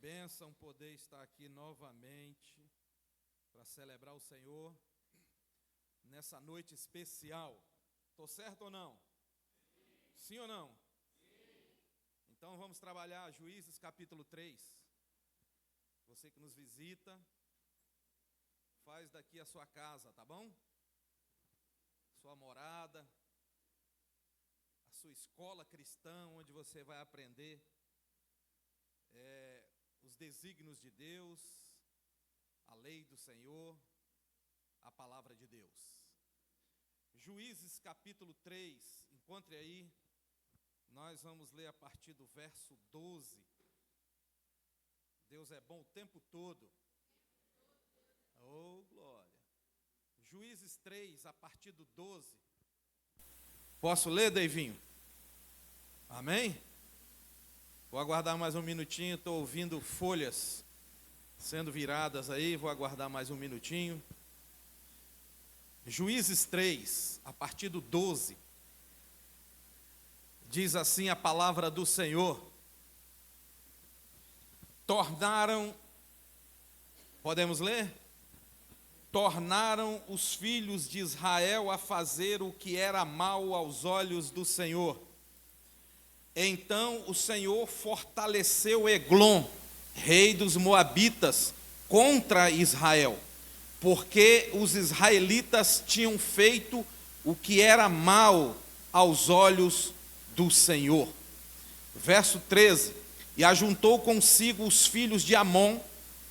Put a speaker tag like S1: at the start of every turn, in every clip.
S1: bênção poder estar aqui novamente para celebrar o Senhor nessa noite especial. Estou certo ou não? Sim ou não? Sim. Então vamos trabalhar Juízes capítulo 3. Você que nos visita, faz daqui a sua casa, tá bom? Sua morada, a sua escola cristã, onde você vai aprender os desígnios de Deus, a lei do Senhor, a palavra de Deus. Juízes capítulo 3, encontre aí, nós vamos ler a partir do verso 12. Deus é bom o tempo todo. Oh, glória. Juízes 3, a partir do 12. Posso ler, Deivinho? Amém? Vou aguardar mais um minutinho, estou ouvindo folhas sendo viradas aí, vou aguardar mais um minutinho. Juízes 3, a partir do 12. Diz assim a palavra do Senhor. Podemos ler? Tornaram os filhos de Israel a fazer o que era mal aos olhos do Senhor. Então o Senhor fortaleceu Eglon, rei dos Moabitas, contra Israel, porque os israelitas tinham feito o que era mal aos olhos do Senhor. Verso 13: E ajuntou consigo os filhos de Amon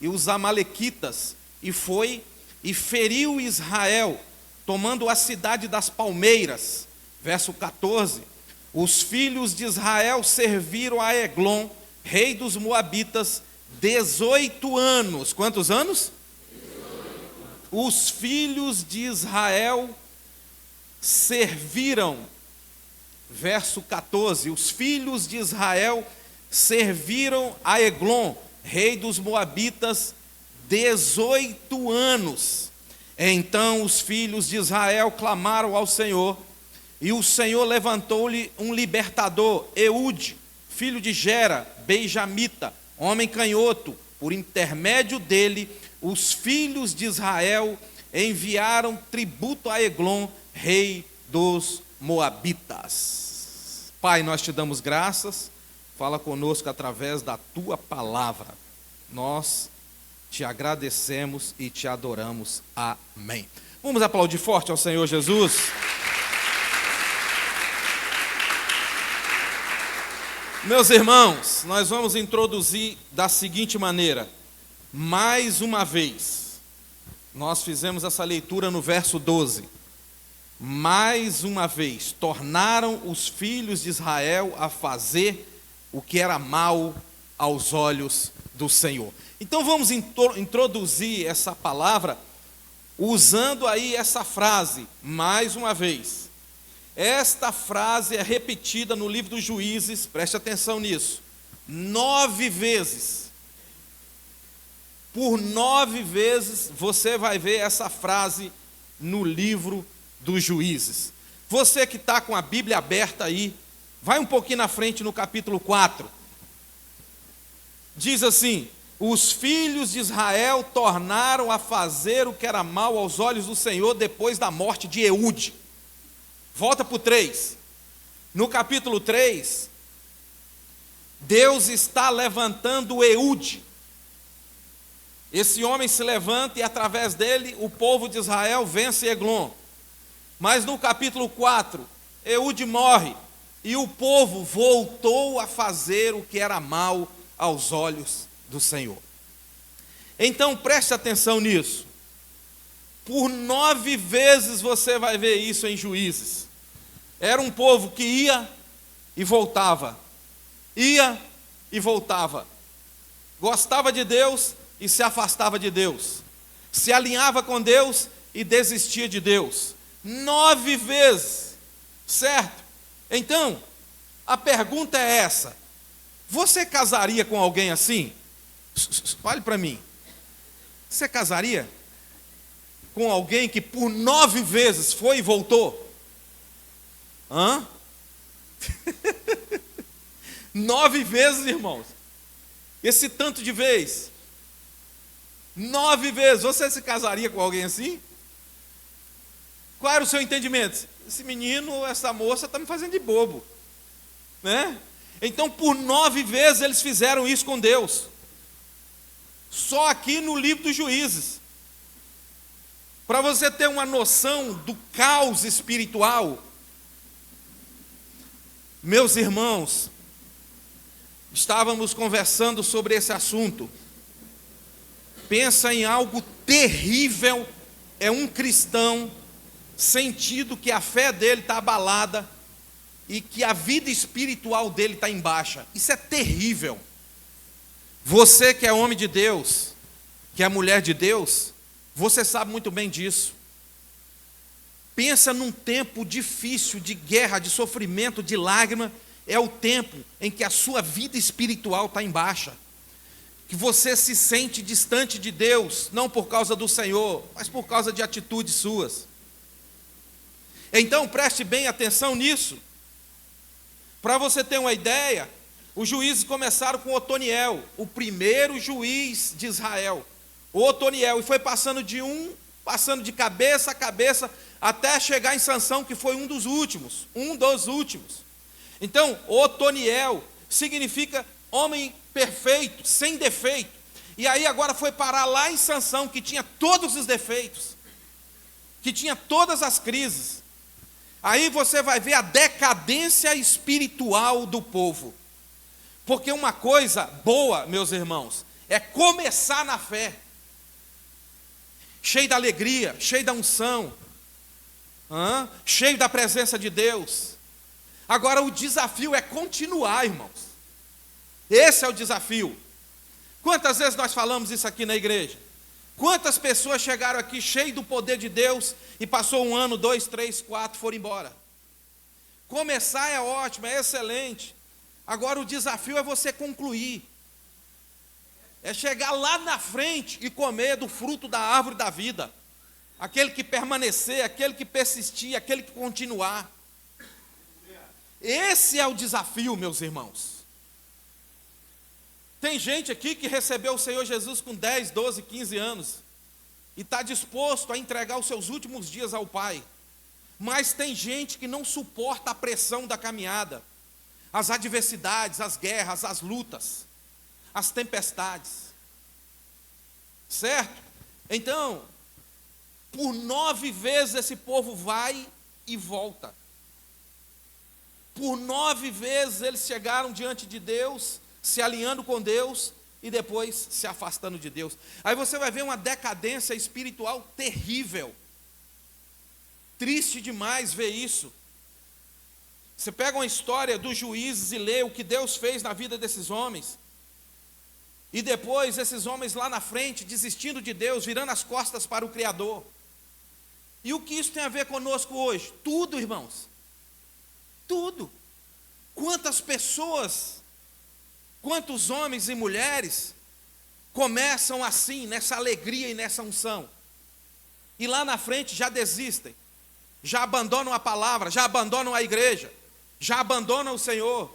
S1: e os amalequitas, e foi e feriu Israel, tomando a cidade das palmeiras. Verso 14: Os filhos de Israel serviram a Eglon, rei dos Moabitas, 18 anos. Quantos anos? 18. Os filhos de Israel serviram, verso 14, os filhos de Israel serviram a Eglon, rei dos Moabitas, 18 anos. Então os filhos de Israel clamaram ao Senhor, e o Senhor levantou-lhe um libertador, Eude, filho de Gera, benjamita, homem canhoto. Por intermédio dele, os filhos de Israel enviaram tributo a Eglon, rei dos Moabitas. Pai, nós te damos graças, fala conosco através da tua palavra. Nós te agradecemos e te adoramos. Amém. Vamos aplaudir forte ao Senhor Jesus. Meus irmãos, nós vamos introduzir da seguinte maneira. Mais uma vez, nós fizemos essa leitura no verso 12. Mais uma vez, tornaram os filhos de Israel a fazer o que era mal aos olhos do Senhor. Então vamos introduzir essa palavra usando aí essa frase, mais uma vez. Esta frase é repetida no livro dos Juízes, preste atenção nisso, 9 vezes. Por 9 vezes você vai ver essa frase no livro dos Juízes. Você que está com a Bíblia aberta aí, vai um pouquinho na frente no capítulo 4. Diz assim: os filhos de Israel tornaram a fazer o que era mal aos olhos do Senhor depois da morte de Eude. Volta para o 3. No capítulo 3, Deus está levantando Eude. Esse homem se levanta e através dele o povo de Israel vence Eglon. Mas no capítulo 4, Eude morre e o povo voltou a fazer o que era mal aos olhos do Senhor. Então preste atenção nisso. Por 9 vezes você vai ver isso em Juízes. Era um povo que ia e voltava. Ia e voltava. Gostava de Deus e se afastava de Deus. Se alinhava com Deus e desistia de Deus. 9 vezes. Certo? Então, a pergunta é essa. Você casaria com alguém assim? Olhe para mim. Você casaria com alguém que por 9 vezes foi e voltou? 9 vezes, irmãos. Esse tanto de vez. 9 vezes. Você se casaria com alguém assim? Qual era o seu entendimento? Esse menino, essa moça está me fazendo de bobo, né? Então, por 9 vezes eles fizeram isso com Deus. Só aqui no livro dos Juízes. Para você ter uma noção do caos espiritual, meus irmãos, estávamos conversando sobre esse assunto. Pensa em algo terrível, é um cristão sentindo que a fé dele está abalada e que a vida espiritual dele está em baixa. Isso é terrível. Você que é homem de Deus, que é mulher de Deus, você sabe muito bem disso. Pensa num tempo difícil, de guerra, de sofrimento, de lágrima. É o tempo em que a sua vida espiritual está em baixa. Que você se sente distante de Deus, não por causa do Senhor, mas por causa de atitudes suas. Então preste bem atenção nisso. Para você ter uma ideia, os juízes começaram com Otoniel, o primeiro juiz de Israel. O Otoniel, e foi passando de cabeça a cabeça, até chegar em Sansão, que foi um dos últimos. Então, Otoniel significa homem perfeito, sem defeito. E aí agora foi parar lá em Sansão, que tinha todos os defeitos, que tinha todas as crises. Aí você vai ver a decadência espiritual do povo. Porque uma coisa boa, meus irmãos, é começar na fé, cheio da alegria, cheio da unção, cheio da presença de Deus. Agora o desafio é continuar, irmãos. Esse é o desafio. Quantas vezes nós falamos isso aqui na igreja? Quantas pessoas chegaram aqui cheias do poder de Deus e passou 1 ano, 2, 3, 4, foram embora? Começar é ótimo, é excelente. Agora o desafio é você concluir. É chegar lá na frente e comer do fruto da árvore da vida. Aquele que permanecer, aquele que persistir, aquele que continuar. Esse é o desafio, meus irmãos. Tem gente aqui que recebeu o Senhor Jesus com 10, 12, 15 anos e está disposto a entregar os seus últimos dias ao Pai. Mas tem gente que não suporta a pressão da caminhada, as adversidades, as guerras, as lutas, as tempestades. Certo? Então, por 9 vezes esse povo vai e volta. Por 9 vezes eles chegaram diante de Deus, se alinhando com Deus e depois se afastando de Deus. Aí você vai ver uma decadência espiritual terrível. Triste demais ver isso. Você pega uma história dos juízes e lê o que Deus fez na vida desses homens. E depois esses homens lá na frente, desistindo de Deus, virando as costas para o Criador. E o que isso tem a ver conosco hoje? Tudo, irmãos. Tudo. Quantas pessoas, quantos homens e mulheres começam assim, nessa alegria e nessa unção, e lá na frente já desistem, já abandonam a palavra, já abandonam a igreja, já abandonam o Senhor.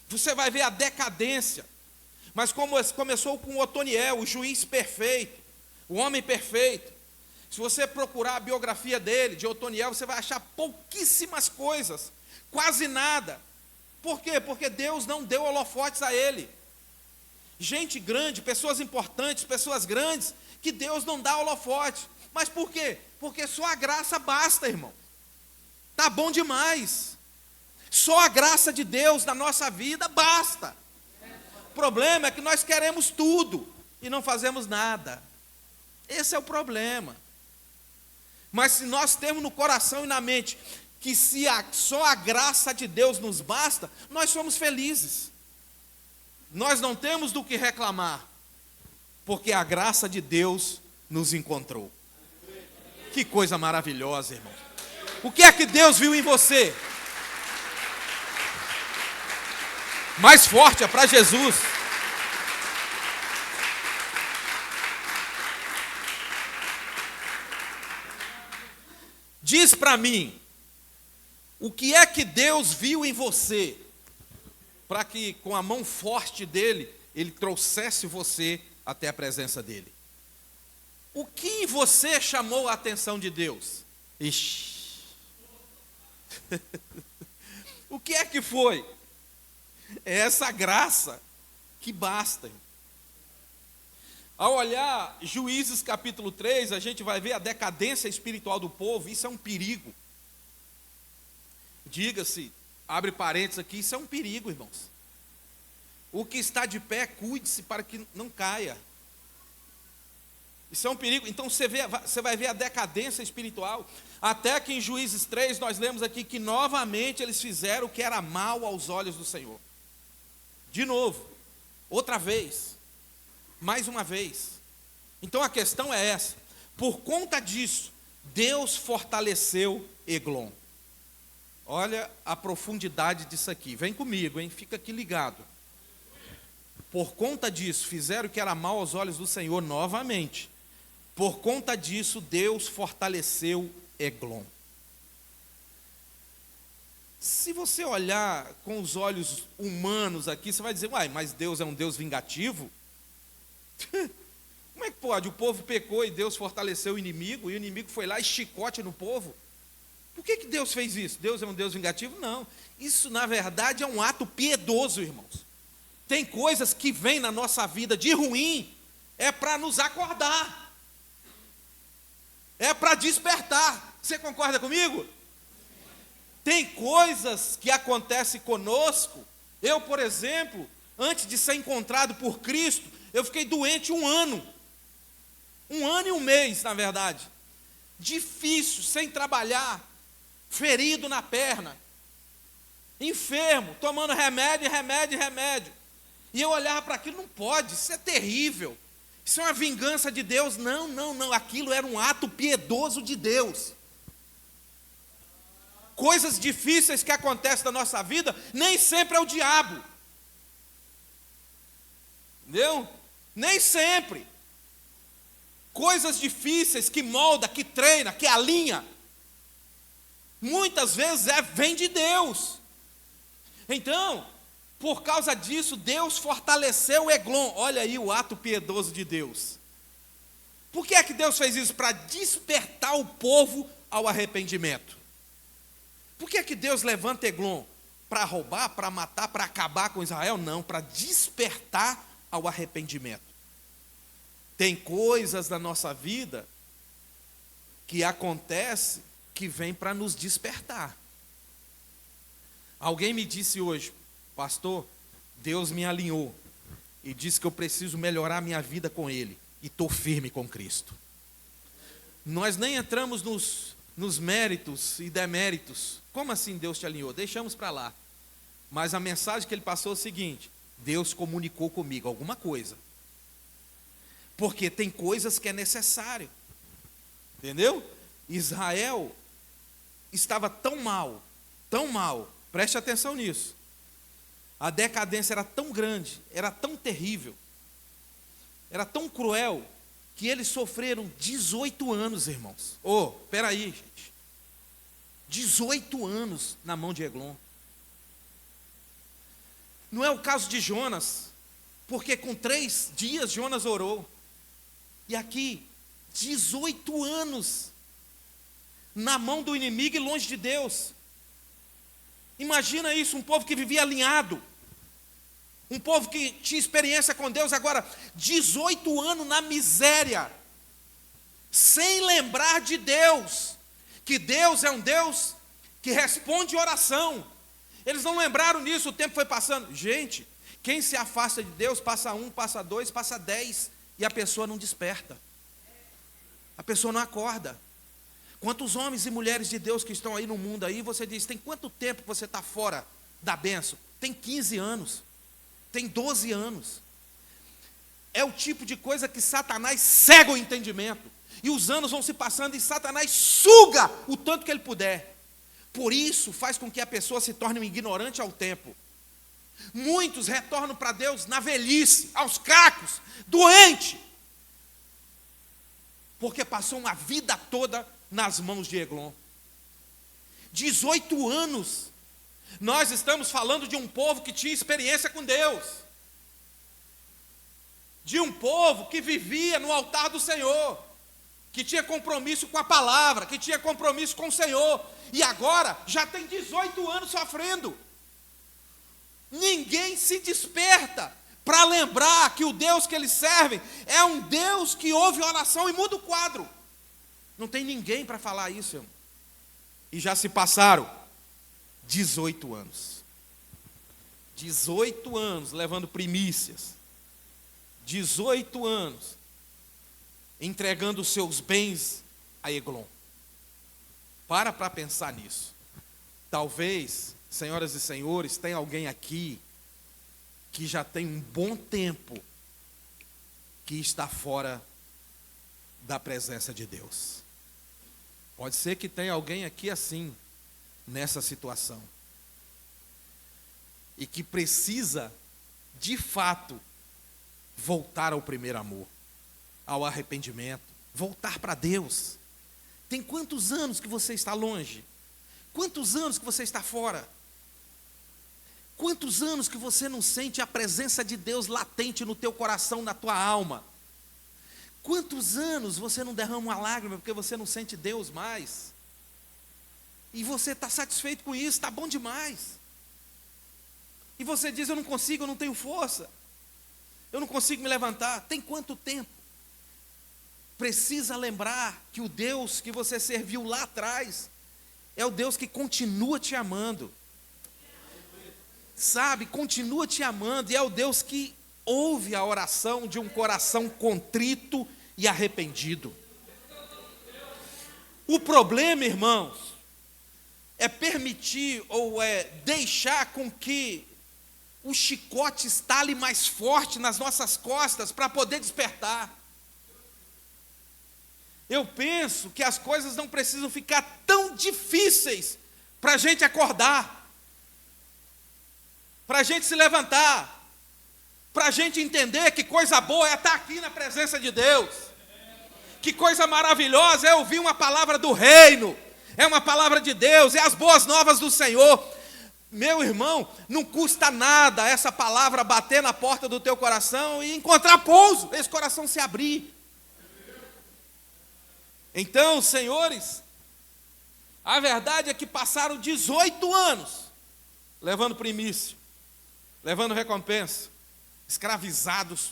S1: Você vai ver a decadência. Mas como começou com Otoniel, o juiz perfeito, o homem perfeito. Se você procurar a biografia dele, de Otoniel, você vai achar pouquíssimas coisas, quase nada. Por quê? Porque Deus não deu holofotes a ele. Gente grande, pessoas importantes, pessoas grandes, que Deus não dá holofote. Mas por quê? Porque só a graça basta, irmão. Tá bom demais. Só a graça de Deus na nossa vida basta. O problema é que nós queremos tudo e não fazemos nada. Esse é o problema. Mas se nós temos no coração e na mente que só a graça de Deus nos basta, nós somos felizes. Nós não temos do que reclamar, porque a graça de Deus nos encontrou. Que coisa maravilhosa, irmão. O que é que Deus viu em você? Mais forte, é para Jesus. Diz para mim, o que é que Deus viu em você, para que com a mão forte dele, ele trouxesse você até a presença dele. O que em você chamou a atenção de Deus? Ixi. O que é que foi? É essa graça que basta. Ao olhar Juízes capítulo 3, a gente vai ver a decadência espiritual do povo. Isso é um perigo. Diga-se, abre parênteses aqui, isso é um perigo, irmãos. O que está de pé, cuide-se para que não caia. Isso é um perigo. Então você vai ver a decadência espiritual. Até que em Juízes 3 nós lemos aqui que novamente eles fizeram o que era mal aos olhos do Senhor. De novo, outra vez, mais uma vez. Então a questão é essa. Por conta disso, Deus fortaleceu Eglon. Olha a profundidade disso aqui. Vem comigo, hein? Fica aqui ligado. Por conta disso, fizeram o que era mal aos olhos do Senhor novamente. Por conta disso, Deus fortaleceu Eglon. Se você olhar com os olhos humanos aqui, você vai dizer, uai, mas Deus é um Deus vingativo? Como é que pode? O povo pecou e Deus fortaleceu o inimigo, e o inimigo foi lá e chicote no povo. Por que Deus fez isso? Deus é um Deus vingativo? Não. Isso, na verdade, é um ato piedoso, irmãos. Tem coisas que vêm na nossa vida de ruim, é para nos acordar. É para despertar. Você concorda comigo? Tem coisas que acontecem conosco. Eu, por exemplo, antes de ser encontrado por Cristo, eu fiquei doente 1 ano. 1 ano e 1 mês, na verdade. Difícil, sem trabalhar, ferido na perna, enfermo, tomando remédio. E eu olhava para aquilo, não pode, isso é terrível. Isso é uma vingança de Deus. Não, aquilo era um ato piedoso de Deus. Coisas difíceis que acontecem na nossa vida, nem sempre é o diabo. Entendeu? Nem sempre. Coisas difíceis que molda, que treina, que alinha, muitas vezes vem de Deus. Então, por causa disso, Deus fortaleceu Eglon. Olha aí o ato piedoso de Deus. Por que é que Deus fez isso? Para despertar o povo ao arrependimento. Por que é que Deus levanta Eglon? Para roubar, para matar, para acabar com Israel? Não, para despertar ao arrependimento. Tem coisas na nossa vida que acontecem que vem para nos despertar. Alguém me disse hoje, pastor, Deus me alinhou e disse que eu preciso melhorar minha vida com Ele, e estou firme com Cristo. Nós nem entramos nos méritos e deméritos. Como assim Deus te alinhou? Deixamos para lá. Mas a mensagem que ele passou é o seguinte: Deus comunicou comigo alguma coisa. Porque tem coisas que é necessário. Entendeu? Israel estava tão mal, preste atenção nisso. A decadência era tão grande, era tão terrível, era tão cruel, que eles sofreram 18 anos, irmãos. Peraí, gente. 18 anos na mão de Eglon. Não é o caso de Jonas, porque com 3 dias Jonas orou. E aqui, 18 anos na mão do inimigo e longe de Deus. Imagina isso, um povo que vivia alinhado, um povo que tinha experiência com Deus, agora 18 anos na miséria, sem lembrar de Deus, que Deus é um Deus que responde oração. Eles não lembraram nisso, o tempo foi passando. Gente, quem se afasta de Deus, passa 1, passa 2, passa 10, e a pessoa não desperta, a pessoa não acorda. Quantos homens e mulheres de Deus que estão aí no mundo aí, você diz, tem quanto tempo que você está fora da bênção? Tem 15 anos, tem 12 anos. É o tipo de coisa que Satanás cega o entendimento, e os anos vão se passando e Satanás suga o tanto que ele puder. Por isso faz com que a pessoa se torne um ignorante ao tempo. Muitos retornam para Deus na velhice, aos cacos, doente, porque passou uma vida toda nas mãos de Eglon. 18 anos. Nós estamos falando de um povo que tinha experiência com Deus. de um povo que vivia no altar do Senhor, que tinha compromisso com a palavra, que tinha compromisso com o Senhor, e agora já tem 18 anos sofrendo. Ninguém se desperta para lembrar que o Deus que eles servem é um Deus que ouve oração e muda o quadro. Não tem ninguém para falar isso, irmão. E já se passaram 18 anos. 18 anos levando primícias. 18 anos entregando os seus bens a Eglon. Para pensar nisso. Talvez, senhoras e senhores, tem alguém aqui que já tem um bom tempo que está fora da presença de Deus. Pode ser que tenha alguém aqui assim, nessa situação, e que precisa, de fato, voltar ao primeiro amor, ao arrependimento, voltar para Deus. Tem quantos anos que você está longe? Quantos anos que você está fora? Quantos anos que você não sente a presença de Deus latente no teu coração, na tua alma? Quantos anos você não derrama uma lágrima porque você não sente Deus mais? E você está satisfeito com isso, está bom demais. E você diz, eu não consigo, eu não tenho força. Eu não consigo me levantar. Tem quanto tempo? Precisa lembrar que o Deus que você serviu lá atrás é o Deus que continua te amando. Sabe, continua te amando, e é o Deus que ouve a oração de um coração contrito e arrependido. O problema, irmãos, é permitir ou é deixar com que o chicote estale mais forte nas nossas costas para poder despertar. Eu penso que as coisas não precisam ficar tão difíceis para a gente acordar, para a gente se levantar, para a gente entender que coisa boa é estar aqui na presença de Deus, que coisa maravilhosa é ouvir uma palavra do reino, é uma palavra de Deus, é as boas novas do Senhor. Meu irmão, não custa nada essa palavra bater na porta do teu coração e encontrar pouso, esse coração se abrir. Então, senhores, a verdade é que passaram 18 anos levando primícia, levando recompensa, escravizados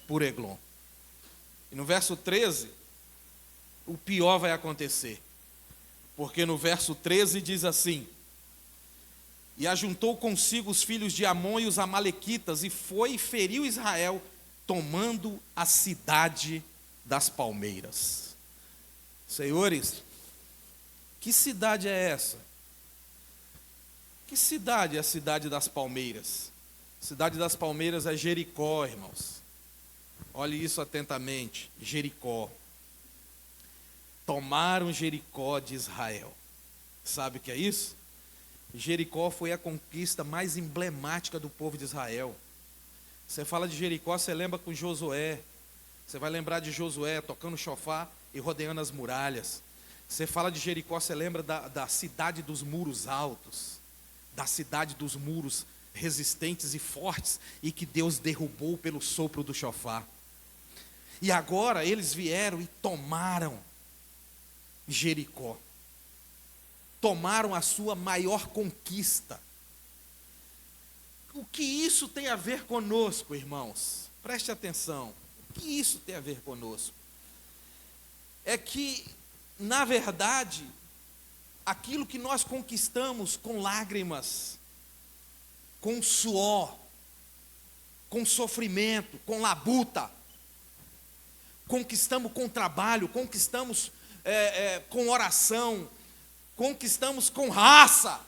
S1: por Eglon. E no verso 13, o pior vai acontecer. Porque no verso 13 diz assim: e ajuntou consigo os filhos de Amon e os amalequitas, e foi e feriu Israel, tomando a cidade das palmeiras. Senhores, que cidade é essa? Que cidade é a cidade das palmeiras? A cidade das palmeiras é Jericó, irmãos. Olhe isso atentamente, Jericó. Tomaram Jericó de Israel. Sabe o que é isso? Jericó foi a conquista mais emblemática do povo de Israel. Você fala de Jericó, você lembra com Josué. Você vai lembrar de Josué tocando chofar e rodeando as muralhas. Você fala de Jericó, você lembra da cidade dos muros altos, da cidade dos muros resistentes e fortes, e que Deus derrubou pelo sopro do chofar. E agora eles vieram e tomaram Jericó. Tomaram a sua maior conquista. O que isso tem a ver conosco, irmãos? Preste atenção. O que isso tem a ver conosco? É que, na verdade, aquilo que nós conquistamos com lágrimas, com suor, com sofrimento, com labuta, conquistamos com trabalho, conquistamos com oração, conquistamos com raça,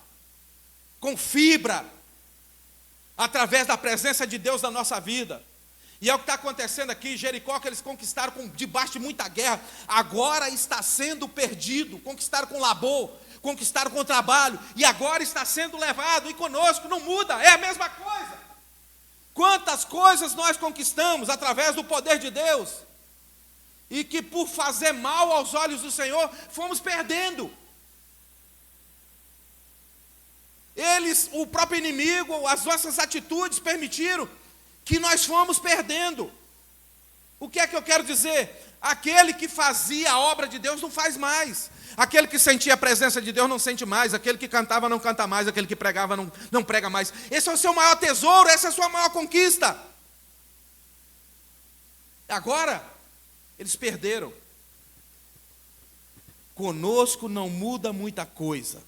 S1: com fibra, através da presença de Deus na nossa vida. E é o que está acontecendo aqui. Jericó, que eles conquistaram debaixo de muita guerra, agora está sendo perdido. Conquistaram com labor, conquistaram com trabalho, e agora está sendo levado, e conosco não muda, é a mesma coisa. Quantas coisas nós conquistamos através do poder de Deus, e que por fazer mal aos olhos do Senhor, fomos perdendo. O próprio inimigo, as nossas atitudes permitiram que nós fomos perdendo. O que é que eu quero dizer? Aquele que fazia a obra de Deus não faz mais. Aquele que sentia a presença de Deus não sente mais. Aquele que cantava não canta mais. Aquele que pregava não prega mais. Esse é o seu maior tesouro, essa é a sua maior conquista. Agora, eles perderam. Conosco não muda muita coisa.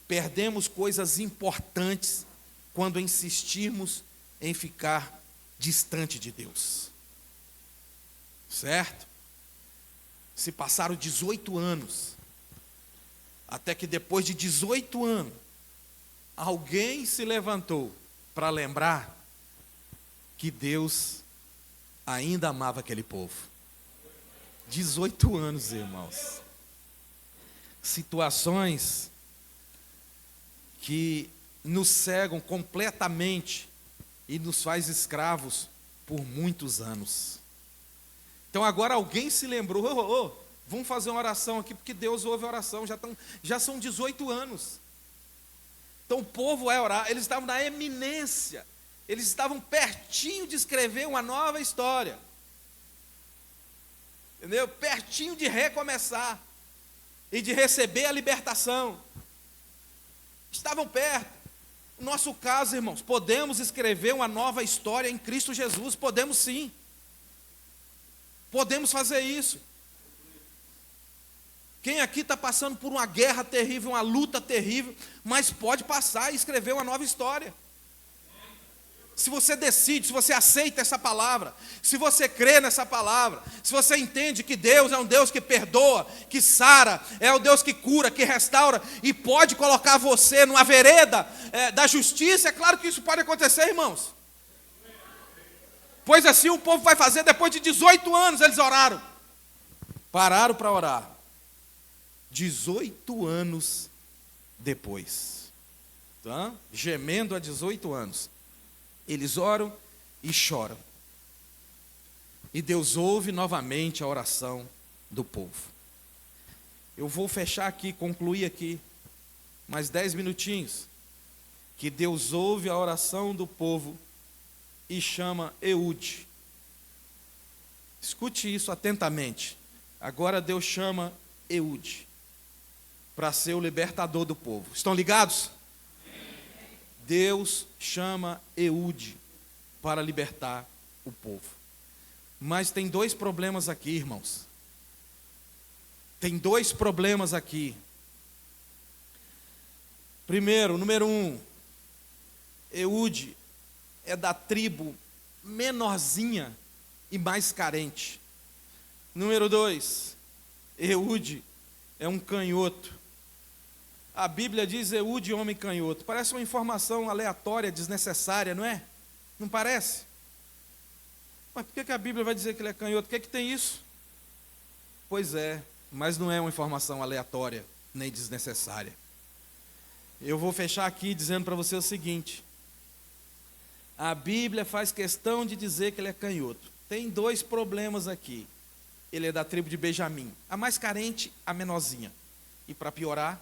S1: Perdemos coisas importantes quando insistirmos em ficar distante de Deus. Certo? Se passaram 18 anos, até que depois de 18 anos, alguém se levantou para lembrar que Deus ainda amava aquele povo. 18 anos, irmãos. Situações que nos cegam completamente e nos faz escravos por muitos anos. Então agora alguém se lembrou, vamos fazer uma oração aqui, porque Deus ouve a oração, já são 18 anos. Então o povo vai orar, eles estavam na eminência, eles estavam pertinho de escrever uma nova história. Entendeu? Pertinho de recomeçar e de receber a libertação. Estavam perto. No nosso caso, irmãos, podemos escrever uma nova história em Cristo Jesus, podemos sim. Podemos fazer isso. Quem aqui está passando por uma guerra terrível, uma luta terrível, mas pode passar e escrever uma nova história. Se você decide, se você aceita essa palavra, se você crê nessa palavra, se você entende que Deus é um Deus que perdoa, que sara, é o Deus que cura, que restaura, e pode colocar você numa vereda da justiça, é claro que isso pode acontecer, irmãos. Pois assim o povo vai fazer, depois de 18 anos eles oraram. Pararam para orar. 18 anos depois. Tá? Gemendo há 18 anos. Eles oram e choram. E Deus ouve novamente a oração do povo. Eu vou fechar aqui, concluir aqui, mais 10 minutinhos. Que Deus ouve a oração do povo e chama Eude. Escute isso atentamente. Agora Deus chama Eude para ser o libertador do povo. Estão ligados? Deus chama Eude para libertar o povo. Mas tem dois problemas aqui, irmãos. Tem dois problemas aqui. Primeiro, número 1, Eude é da tribo menorzinha e mais carente. Número 2, Eude é um canhoto. A Bíblia diz Eude, homem canhoto. Parece uma informação aleatória, desnecessária, não é? Não parece? Mas por que a Bíblia vai dizer que ele é canhoto? O que é que tem isso? Pois é, mas não é uma informação aleatória, nem desnecessária. Eu vou fechar aqui dizendo para você o seguinte. A Bíblia faz questão de dizer que ele é canhoto. Tem dois problemas aqui. Ele é da tribo de Benjamim. A mais carente, a menorzinha. E para piorar,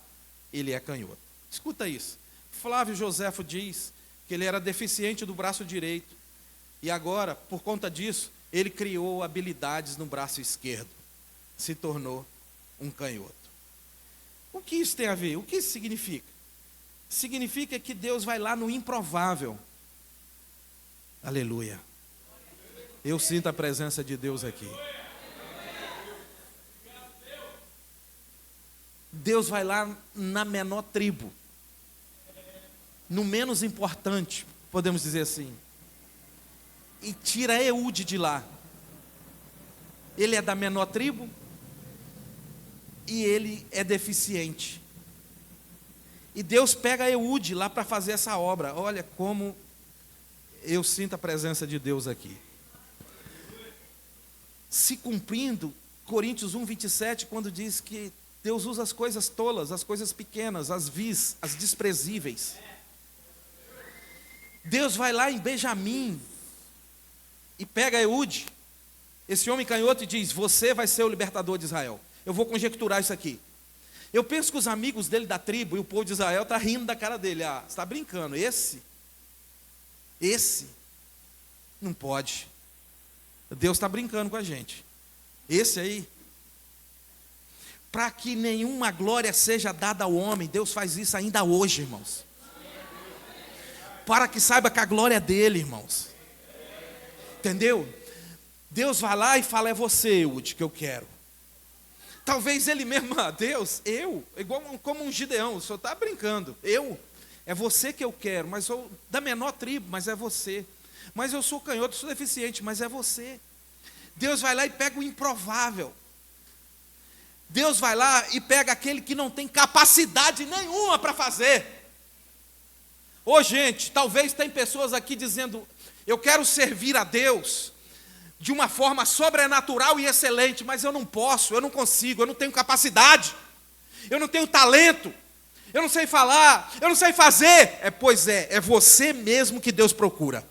S1: ele é canhoto. Escuta isso. Flávio Joséfo diz que ele era deficiente do braço direito. E agora, por conta disso, ele criou habilidades no braço esquerdo. Se tornou um canhoto. O que isso tem a ver? O que isso significa? Significa que Deus vai lá no improvável. Aleluia. Eu sinto a presença de Deus aqui. Deus vai lá na menor tribo, no menos importante, podemos dizer assim, e tira Eude de lá. Ele é da menor tribo e ele é deficiente. E Deus pega Eude lá para fazer essa obra. Olha como eu sinto a presença de Deus aqui. Se cumprindo, Coríntios 1:27, quando diz que Deus usa as coisas tolas, as coisas pequenas, as vis, as desprezíveis. Deus vai lá em Benjamim e pega Eude, esse homem canhoto, e diz: você vai ser o libertador de Israel. Eu vou conjecturar isso aqui. Eu penso que os amigos dele da tribo e o povo de Israel estão rindo da cara dele. Ah, você está brincando, esse não pode. Deus está brincando com a gente. Esse aí, para que nenhuma glória seja dada ao homem, Deus faz isso ainda hoje, irmãos. Para que saiba que a glória é dele, irmãos. Entendeu? Deus vai lá e fala, é você, Eude, que eu quero. Talvez ele mesmo, Deus, igual como um Gideão, o senhor está brincando, é você que eu quero, mas sou da menor tribo, mas é você. Mas eu sou canhoto, sou deficiente, mas é você. Deus vai lá e pega o improvável. Deus vai lá e pega aquele que não tem capacidade nenhuma para fazer. Ô gente, talvez tem pessoas aqui dizendo, eu quero servir a Deus de uma forma sobrenatural e excelente, mas eu não posso, eu não consigo, eu não tenho capacidade, eu não tenho talento, eu não sei falar, eu não sei fazer. Pois é você mesmo que Deus procura.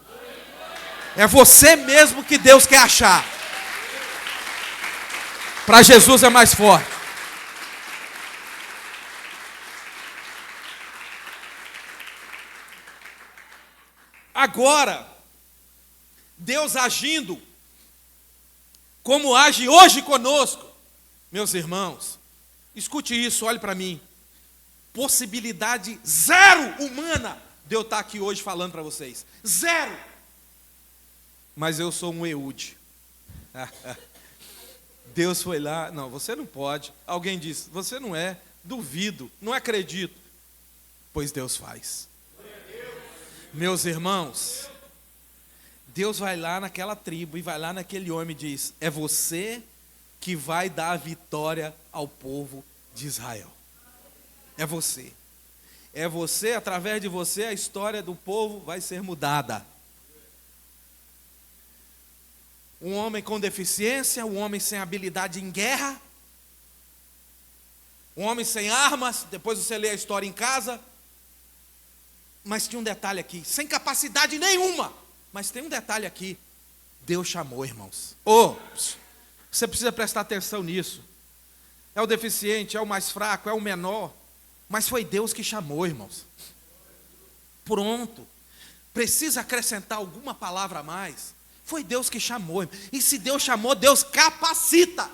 S1: É você mesmo que Deus quer achar. Para Jesus é mais forte. Agora, Deus agindo como age hoje conosco, meus irmãos, escute isso, olhe para mim. Possibilidade zero humana de eu estar aqui hoje falando para vocês. Zero. Mas eu sou um Eude. Deus foi lá, não, você não pode. Alguém disse, você não é, duvido, não acredito. Pois Deus faz. Meus irmãos, Deus vai lá naquela tribo e vai lá naquele homem e diz, é você que vai dar a vitória ao povo de Israel. É você. É você, através de você, a história do povo vai ser mudada. Um homem com deficiência, um homem sem habilidade em guerra, um homem sem armas, depois você lê a história em casa. Mas tinha um detalhe aqui, sem capacidade nenhuma. Mas tem um detalhe aqui, Deus chamou, irmãos. Você precisa prestar atenção nisso. É o deficiente, é o mais fraco, é o menor. Mas foi Deus que chamou, irmãos. Pronto. Precisa acrescentar alguma palavra a mais? Foi Deus que chamou. E se Deus chamou, Deus capacita.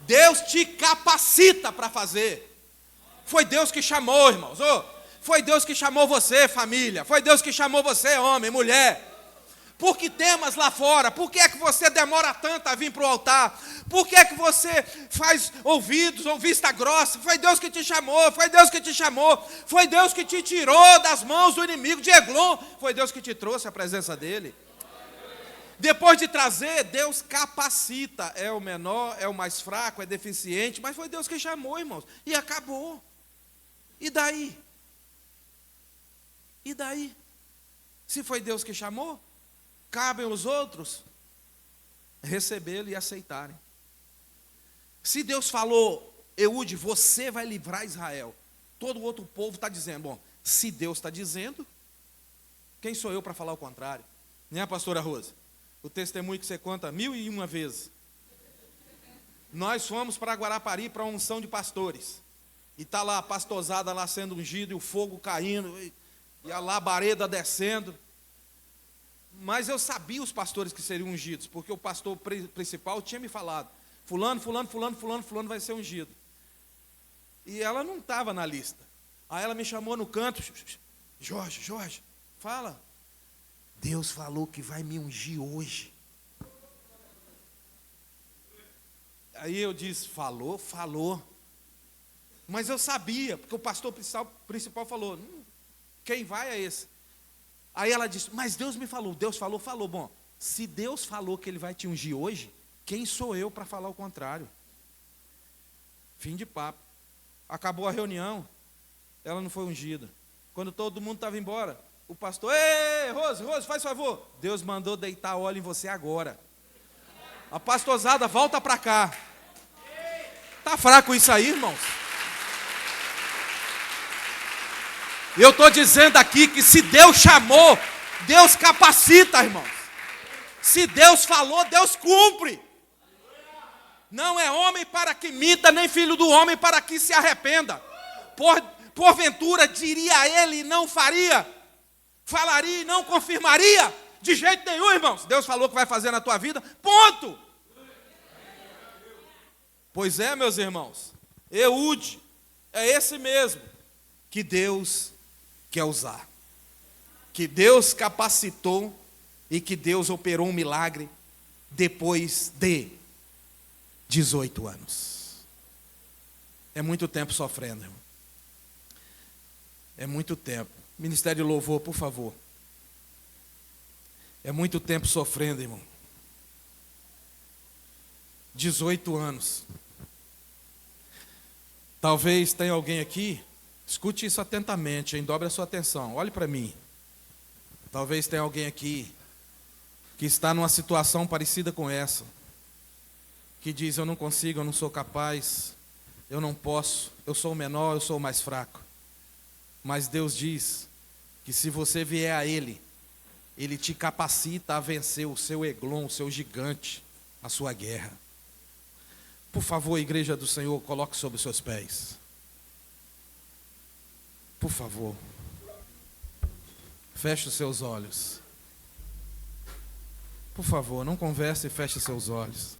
S1: Deus te capacita para fazer. Foi Deus que chamou, irmãos. Foi Deus que chamou você, família. Foi Deus que chamou você, homem, mulher. Por que temas lá fora? Por que é que você demora tanto a vir para o altar? Por que é que você faz ouvidos ou vista grossa? Foi Deus que te chamou, foi Deus que te chamou. Foi Deus que te tirou das mãos do inimigo de Eglon. Foi Deus que te trouxe à presença dele. Depois de trazer, Deus capacita. É o menor, é o mais fraco, é deficiente. Mas foi Deus que chamou, irmãos. E acabou. E daí? E daí? Se foi Deus que chamou, cabem os outros recebê-lo e aceitarem. Se Deus falou, Eude, você vai livrar Israel, todo outro povo está dizendo, bom, se Deus está dizendo, quem sou eu para falar o contrário? Né, pastora Rosa? O testemunho que você conta 1001 vezes. Nós fomos para Guarapari para a unção de pastores. E está lá a pastosada lá sendo ungido, e o fogo caindo, e a labareda descendo. Mas eu sabia os pastores que seriam ungidos, porque o pastor principal tinha me falado, fulano vai ser ungido. E ela não estava na lista. Aí ela me chamou no canto, Jorge, fala. Deus falou que vai me ungir hoje. Aí eu disse, falou. Mas eu sabia, porque o pastor principal falou, quem vai é esse. Aí ela disse, mas Deus me falou. Deus falou. Bom, se Deus falou que Ele vai te ungir hoje, quem sou eu para falar o contrário? Fim de papo. Acabou a reunião, ela não foi ungida. Quando todo mundo estava embora, o pastor, ei, Rose, faz favor. Deus mandou deitar óleo em você agora. A pastosada, volta para cá. Está fraco isso aí, irmãos? Eu estou dizendo aqui que se Deus chamou, Deus capacita, irmãos. Se Deus falou, Deus cumpre. Não é homem para que minta, nem filho do homem para que se arrependa. Porventura diria ele e não faria, falaria e não confirmaria. De jeito nenhum, irmãos. Deus falou que vai fazer na tua vida, ponto. Pois é, meus irmãos, Eude é esse mesmo que Deus quer usar, que Deus capacitou e que Deus operou um milagre depois de 18 anos. É muito tempo sofrendo, irmão. É muito tempo. Ministério de Louvor, por favor. É muito tempo sofrendo, irmão. 18 anos. Talvez tenha alguém aqui, escute isso atentamente, hein? Dobre a sua atenção, olhe para mim. Talvez tenha alguém aqui que está numa situação parecida com essa, que diz: eu não consigo, eu não sou capaz, eu não posso, eu sou o menor, eu sou o mais fraco. Mas Deus diz que se você vier a Ele, Ele te capacita a vencer o seu Eglon, o seu gigante, a sua guerra. Por favor, igreja do Senhor, coloque sobre os seus pés. Por favor. Feche os seus olhos. Por favor, não converse e feche seus olhos.